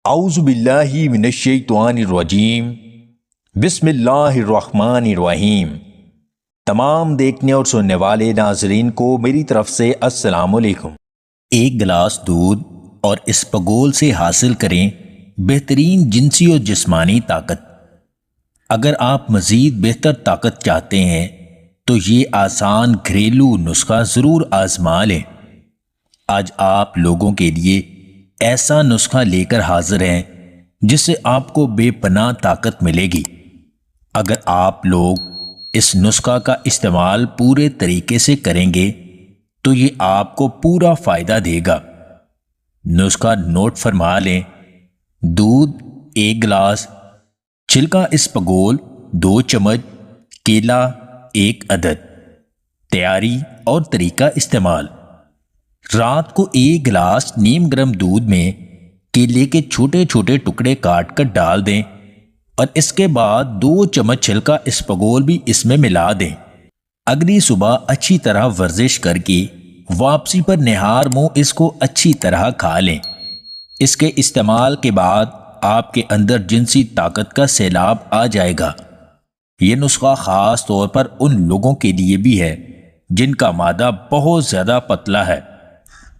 اعوذ باللہ من الشیطان الرجیم بسم اللہ الرحمن الرحیم۔ تمام دیکھنے اور سننے والے ناظرین کو میری طرف سے السلام علیکم۔ ایک گلاس دودھ اور اسپغول سے حاصل کریں بہترین جنسی اور جسمانی طاقت۔ اگر آپ مزید بہتر طاقت چاہتے ہیں تو یہ آسان گھریلو نسخہ ضرور آزما لیں۔ آج آپ لوگوں کے لیے ایسا نسخہ لے کر حاضر ہیں جس سے آپ کو بے پناہ طاقت ملے گی۔ اگر آپ لوگ اس نسخہ کا استعمال پورے طریقے سے کریں گے تو یہ آپ کو پورا فائدہ دے گا۔ نسخہ نوٹ فرما لیں۔ دودھ 1 گلاس، چھلکا اسپغول 2 چمچ، کیلا 1 عدد۔ تیاری اور طریقہ استعمال: رات کو 1 گلاس نیم گرم دودھ میں کیلے کے چھوٹے چھوٹے ٹکڑے کاٹ کر ڈال دیں اور اس کے بعد 2 چمچ چھلکا اسپغول بھی اس میں ملا دیں۔ اگلی صبح اچھی طرح ورزش کر کے واپسی پر نہار منہ اس کو اچھی طرح کھا لیں۔ اس کے استعمال کے بعد آپ کے اندر جنسی طاقت کا سیلاب آ جائے گا۔ یہ نسخہ خاص طور پر ان لوگوں کے لیے بھی ہے جن کا معدہ بہت زیادہ پتلا ہے۔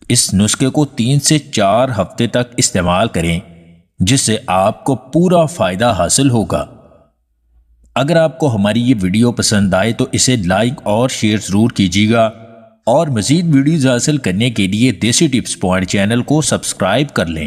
اس نسخے کو 3 سے 4 ہفتے تک استعمال کریں جس سے آپ کو پورا فائدہ حاصل ہوگا۔ اگر آپ کو ہماری یہ ویڈیو پسند آئے تو اسے لائک اور شیئر ضرور کیجیے گا، اور مزید ویڈیوز حاصل کرنے کے لیے دیسی ٹپس پوائنٹ چینل کو سبسکرائب کر لیں۔